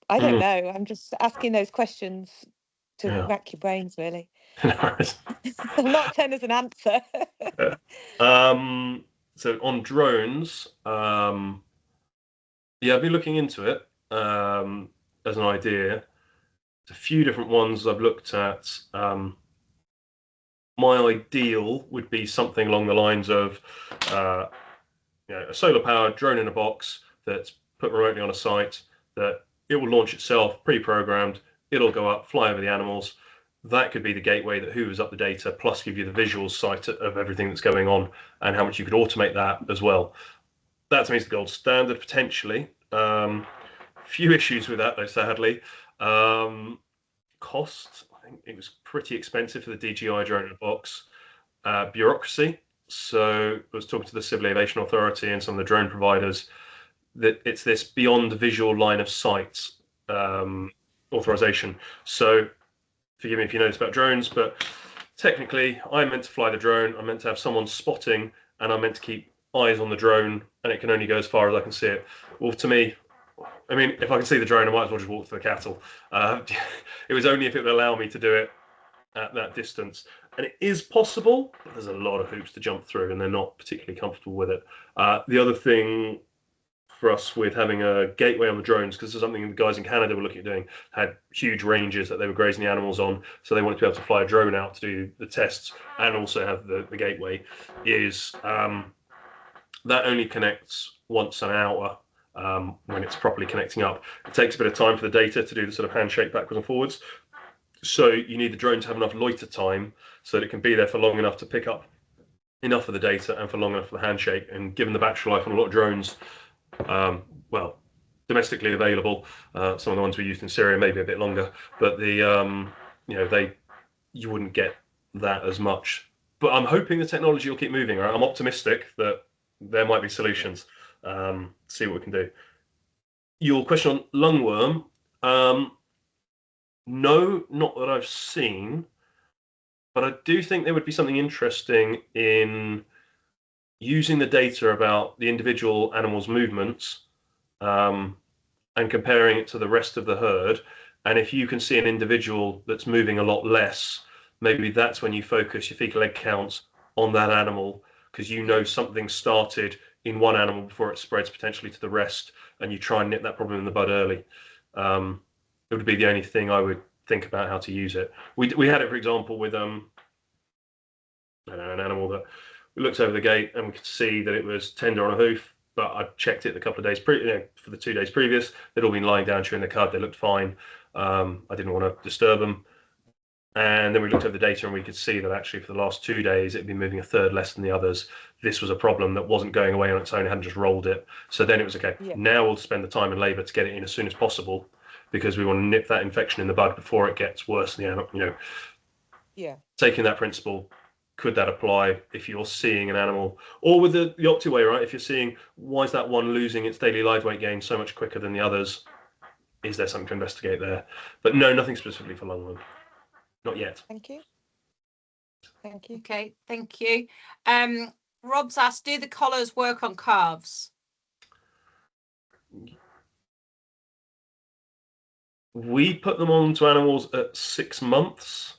I don't know. I'm just asking those questions to rack your brains, really. I'm not saying there's an answer. So on drones, yeah, I've been looking into it as an idea. There's a few different ones I've looked at. My ideal would be something along the lines of a solar-powered drone in a box that's put remotely on a site, that it will launch itself, pre-programmed, it'll go up, fly over the animals. That could be the gateway that hoovers up the data, plus give you the visual sight of everything that's going on and how much you could automate that as well. That to me is the gold standard, potentially. Few issues with that, though, sadly. Cost, I think it was pretty expensive for the DJI drone in a box. Bureaucracy. So I was talking to the Civil Aviation Authority and some of the drone providers, that it's this beyond visual line of sight authorization. So forgive me if you know this about drones, but technically I'm meant to fly the drone, I'm meant to have someone spotting, and I'm meant to keep eyes on the drone, and it can only go as far as I can see it. Well, to me, I mean, if I can see the drone, I might as well just walk to the cattle. It was only if it would allow me to do it at that distance. And it is possible, but there's a lot of hoops to jump through, and they're not particularly comfortable with it. The other thing for us with having a gateway on the drones, because this is something the guys in Canada were looking at doing, had huge ranges that they were grazing the animals on, so they wanted to be able to fly a drone out to do the tests and also have the gateway, is that only connects once an hour when it's properly connecting up. It takes a bit of time for the data to do the sort of handshake backwards and forwards. So you need the drone to have enough loiter time so that it can be there for long enough to pick up enough of the data and for long enough for the handshake. And given the battery life on a lot of drones, well, domestically available, some of the ones we used in Syria maybe a bit longer, but the you wouldn't get that as much. But I'm hoping the technology will keep moving. Right? I'm optimistic that there might be solutions. See what we can do. Your question on lungworm. No, not that I've seen, but I do think there would be something interesting in using the data about the individual animals' movements and comparing it to the rest of the herd. And if you can see an individual that's moving a lot less, maybe that's when you focus your fecal egg counts on that animal, because you know something started in one animal before it spreads potentially to the rest, and you try and nip that problem in the bud early. It would be the only thing I would think about how to use it. We had it, for example, with an animal that we looked over the gate and we could see that it was tender on a hoof, but I checked it a couple of days for the 2 days previous. They'd all been lying down chewing the cud. They looked fine. I didn't want to disturb them. And then we looked over the data and we could see that actually for the last 2 days, it'd been moving a third less than the others. This was a problem that wasn't going away on its own. It hadn't just rolled it. So then it was okay. Yeah. Now we'll spend the time and labor to get it in as soon as possible, because we want to nip that infection in the bud before it gets worse in the animal. Yeah. Taking that principle, could that apply if you're seeing an animal, or with the opposite way, right? If you're seeing, why is that one losing its daily live weight gain so much quicker than the others? Is there something to investigate there? But no, nothing specifically for lungworm. Not yet. Thank you. Thank you. Okay, thank you. Rob's asked, do the collars work on calves? We put them onto animals at 6 months,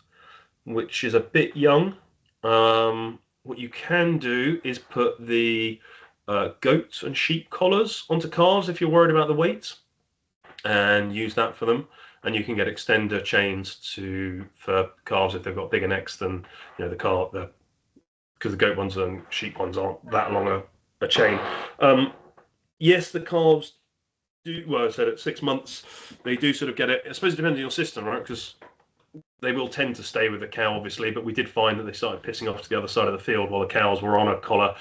which is a bit young. What you can do is put the goat and sheep collars onto calves if you're worried about the weight, and use that for them. And you can get extender chains for calves if they've got bigger necks than because the goat ones and sheep ones aren't that long a chain. Yes, the calves do. Well, I said at 6 months they do sort of get it. I suppose it depends on your system, right? Because they will tend to stay with the cow, obviously, but we did find that they started pissing off to the other side of the field while the cows were on a collar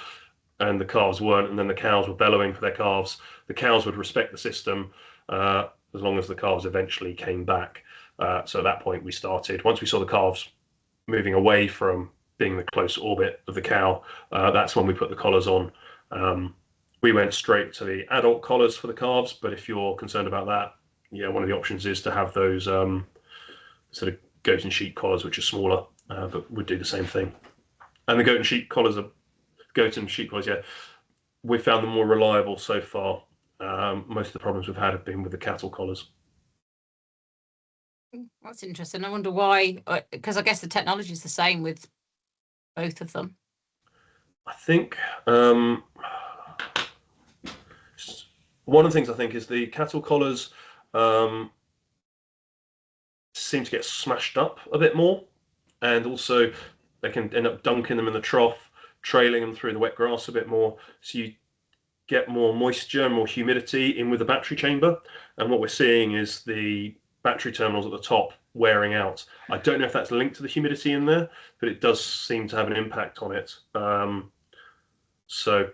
and the calves weren't, and then the cows were bellowing for their calves. The cows would respect the system as long as the calves eventually came back. So at that point we started, once we saw the calves moving away from being the close orbit of the cow, that's when we put the collars on. We went straight to the adult collars for the calves, but if you're concerned about that, one of the options is to have those sort of goat and sheep collars, which are smaller, but would do the same thing. And the goat and sheep collars, we found them more reliable so far. Most of the problems we've had have been with the cattle collars. That's interesting. I wonder why, because I guess the technology is the same with both of them. I think one of the things I think is the cattle collars seem to get smashed up a bit more, and also they can end up dunking them in the trough, trailing them through the wet grass a bit more, so you get more moisture, more humidity in with the battery chamber. And what we're seeing is the battery terminals at the top wearing out. I don't know if that's linked to the humidity in there, but it does seem to have an impact on it. So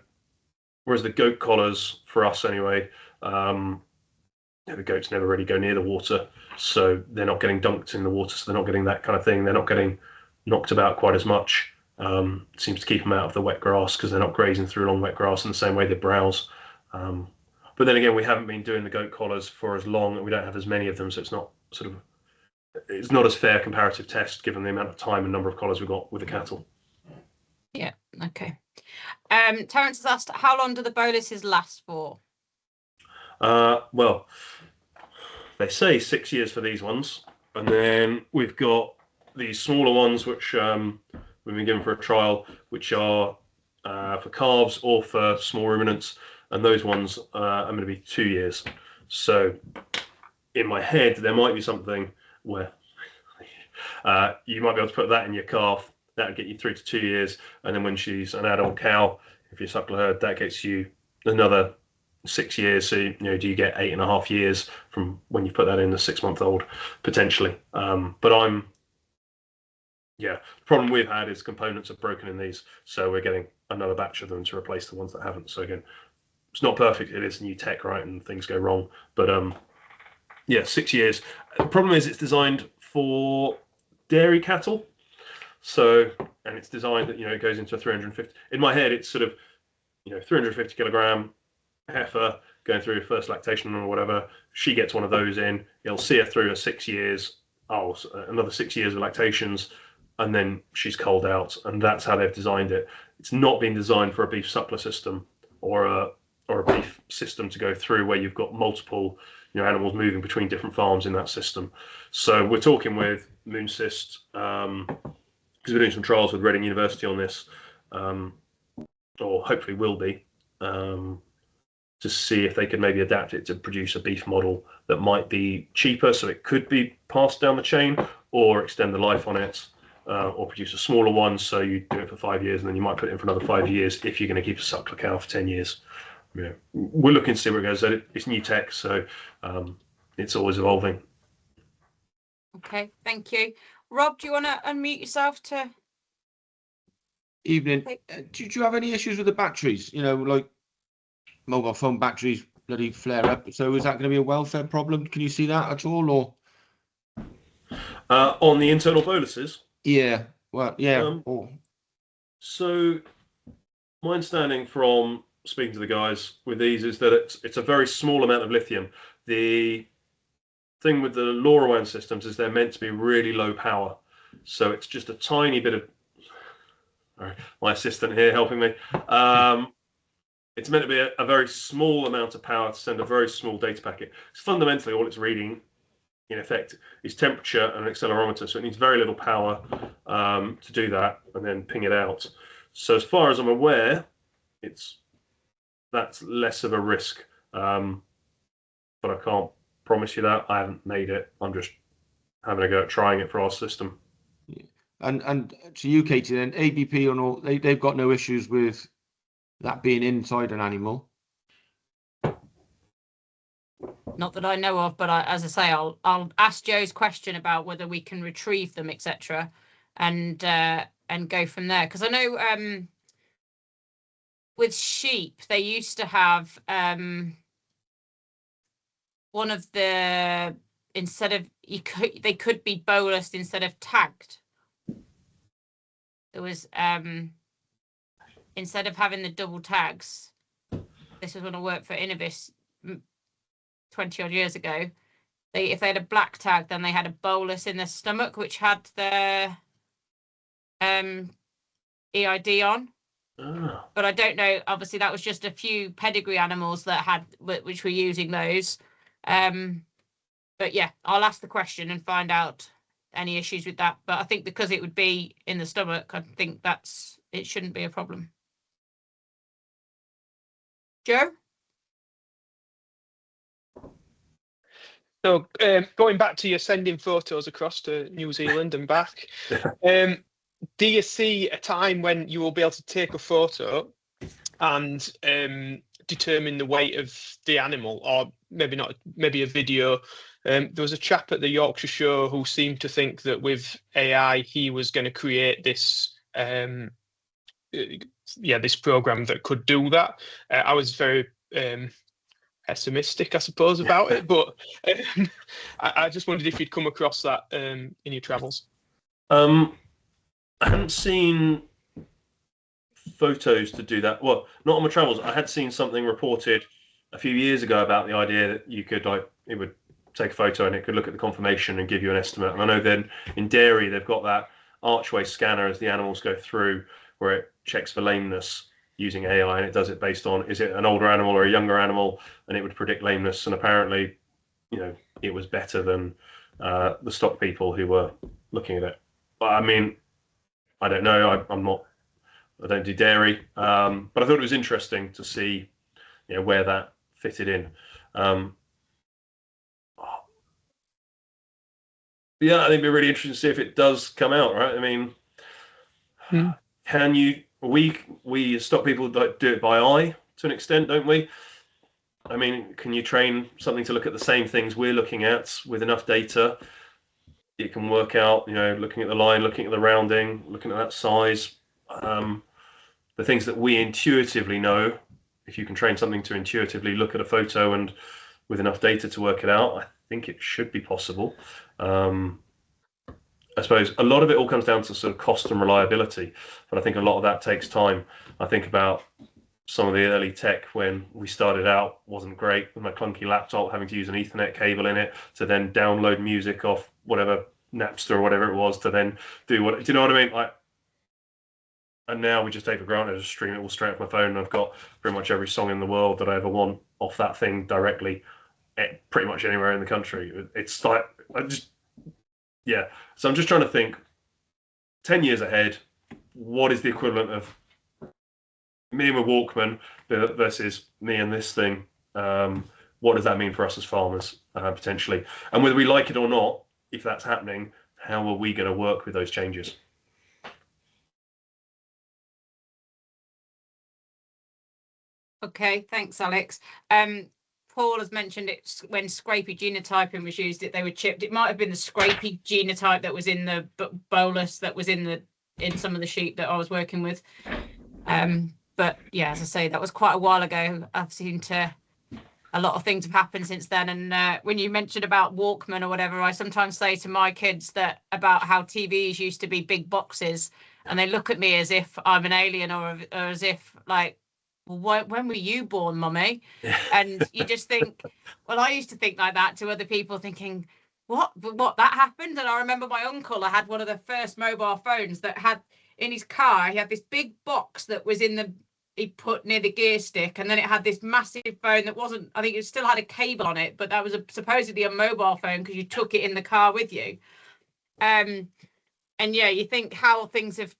whereas the goat collars, for us anyway, the goats never really go near the water, so they're not getting dunked in the water, so they're not getting that kind of thing. They're not getting knocked about quite as much. Seems to keep them out of the wet grass because they're not grazing through long wet grass in the same way they browse. But then again, we haven't been doing the goat collars for as long, and we don't have as many of them, so it's not as fair a comparative test given the amount of time and number of collars we've got with the cattle. Yeah, okay. Terence has asked, how long do the boluses last for? Well, they say 6 years for these ones, and then we've got these smaller ones which we've been given for a trial, which are for calves or for small ruminants, and those ones are going to be 2 years. So in my head, there might be something where you might be able to put that in your calf. That would get you through to 2 years, and then when she's an adult cow, if you're a suckler herd, that gets you another 6 years. So, do you get 8.5 years from when you put that in, a 6-month-old potentially? But the problem we've had is components are broken in these, so we're getting another batch of them to replace the ones that haven't. So again, it's not perfect. It is new tech, right? And things go wrong. But 6 years. The problem is it's designed for dairy cattle. So, and it's designed that, it goes into a 350. In my head, it's sort of, 350 kilogram heifer going through first lactation or whatever. She gets one of those in. It'll see her through her 6 years. Another 6 years of lactations, and then she's culled out. And that's how they've designed it. It's not been designed for a beef suckler system or a beef system to go through where you've got multiple animals moving between different farms in that system. So we're talking with Mooncyst, because we're doing some trials with Reading University on this, or hopefully will be, to see if they could maybe adapt it to produce a beef model that might be cheaper, so it could be passed down the chain, or extend the life on it, or produce a smaller one, so you do it for 5 years, and then you might put it in for another 5 years if you're going to keep a suckler cow for 10 years. We're looking to see where it goes. It's new tech, so it's always evolving. Okay, thank you. Rob, do you want to unmute yourself to? Evening. Do you have any issues with the batteries? Like mobile phone batteries bloody flare up. So is that going to be a welfare problem? Can you see that at all, or? On the internal boluses? Yeah. Well, yeah. So my understanding from speaking to the guys with these is that it's a very small amount of lithium. The thing with the LoRaWAN systems is they're meant to be really low power. So it's just a tiny bit of... my assistant here helping me. It's meant to be a very small amount of power to send a very small data packet. It's fundamentally all it's reading, in effect, is temperature and an accelerometer. So it needs very little power to do that and then ping it out. So as far as I'm aware, that's less of a risk. But I can't promise you that. I haven't made it. I'm just having a go at trying it for our system. Yeah. And to you, Katie, then ABP and all, they've got no issues with that being inside an animal. Not that I know of, but as I say, I'll ask Joe's question about whether we can retrieve them, etc., and go from there. Because I know with sheep they used to have one of the, instead of they could be bolused instead of tagged. There was instead of having the double tags. This was when I worked for Innovis 20 odd years ago. If they had a black tag, then they had a bolus in their stomach which had their EID on. Oh. But I don't know. Obviously, that was just a few pedigree animals that had, which were using those. But yeah, I'll ask the question and find out any issues with that. But I think because it would be in the stomach, I think it shouldn't be a problem. Joe? So going back to your sending photos across to New Zealand and back, do you see a time when you will be able to take a photo and determine the weight of the animal, or maybe not, maybe a video? There was a chap at the Yorkshire show who seemed to think that with AI he was going to create this this program that could do that. I was very pessimistic, I suppose, about it, but I just wondered if you'd come across that in your travels. I haven't seen photos to do that. Well, not on my travels. I had seen something reported a few years ago about the idea that you could, it would take a photo and it could look at the conformation and give you an estimate. And I know then in dairy they've got that archway scanner as the animals go through, where it checks for lameness using AI, and it does it based on, is it an older animal or a younger animal, and it would predict lameness. And apparently, it was better than the stock people who were looking at it. But I mean, I don't know. I don't do dairy, but I thought it was interesting to see, where that fitted in. Yeah, I think it'd be really interesting to see if it does come out, right? I mean, can you we stop people that do it by eye to an extent, don't we? I mean, can you train something to look at the same things we're looking at with enough data? It can work out, looking at the line, looking at the rounding, looking at that size. The things that we intuitively know, if you can train something to intuitively look at a photo and with enough data to work it out, I think it should be possible. I suppose a lot of it all comes down to sort of cost and reliability, but I think a lot of that takes time. I think about some of the early tech when we started out wasn't great with my clunky laptop, having to use an Ethernet cable in it to then download music off whatever Napster or whatever it was to then do what, do you know what I mean? And now we just take for granted, just stream it all straight off my phone, and I've got pretty much every song in the world that I ever want off that thing directly at pretty much anywhere in the country. It's like, so I'm just trying to think 10 years ahead, what is the equivalent of me and my Walkman versus me and this thing? What does that mean for us as farmers, potentially? And whether we like it or not, if that's happening, how are we going to work with those changes? Okay, thanks, Alex. Paul has mentioned it when scrapie genotyping was used, they were chipped. It might have been the scrapie genotype that was in the bolus that was in some of the sheep that I was working with. But yeah, as I say, that was quite a while ago. I've seen a lot of things have happened since then. And when you mentioned about Walkman or whatever, I sometimes say to my kids that about how TVs used to be big boxes, and they look at me as if I'm an alien or as if like, well, when were you born, mummy? And you just think, well, I used to think like that to other people, thinking, what that happened? And I remember my uncle, I had one of the first mobile phones that had in his car, he had this big box that was he put near the gear stick, and then it had this massive phone that wasn't, I think it still had a cable on it, but that was supposedly a mobile phone because you took it in the car with you. And yeah, you think how things have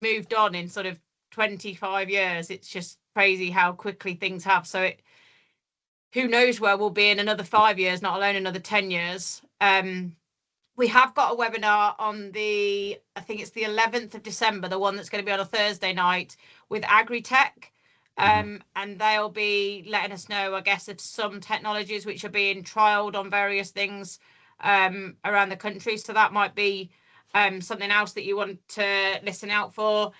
moved on in sort of 25 years. It's just crazy how quickly things have. So who knows where we'll be in another 5 years, not alone another 10 years. We have got a webinar on I think it's the 11th of December, the one that's going to be on a Thursday night with Agritech. And they'll be letting us know, I guess, of some technologies which are being trialed on various things around the country. So that might be something else that you want to listen out for.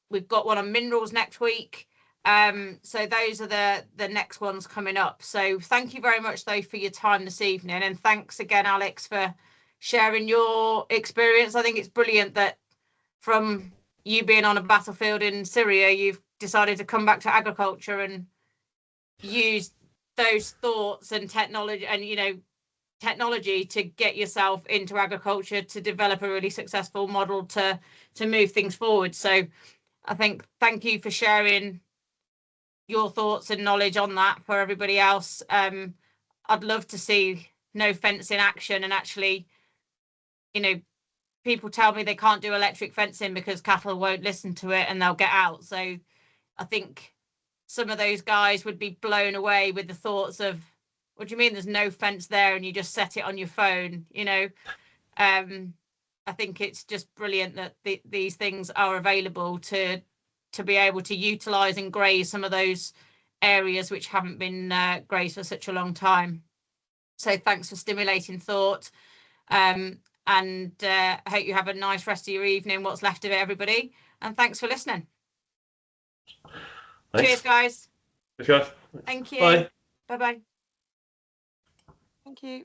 We've got one on minerals next week. So those are the next ones coming up. So thank you very much, though, for your time this evening. And thanks again, Alex, for sharing your experience. I think it's brilliant that from you being on a battlefield in Syria, you've decided to come back to agriculture and use those thoughts and technology to get yourself into agriculture, to develop a really successful model to move things forward. So I think thank you for sharing your thoughts and knowledge on that for everybody else. I'd love to see no fence in action, and actually, people tell me they can't do electric fencing because cattle won't listen to it and they'll get out. So I think some of those guys would be blown away with the thoughts of, what do you mean there's no fence there and you just set it on your phone? I think it's just brilliant that these things are available to be able to utilize and graze some of those areas which haven't been grazed for such a long time. So thanks for stimulating thought, and I hope you have a nice rest of your evening, what's left of it, everybody, and thanks for listening. Thanks. Cheers, guys. Cheers, guys. Thank you. Bye. Bye-bye. Thank you.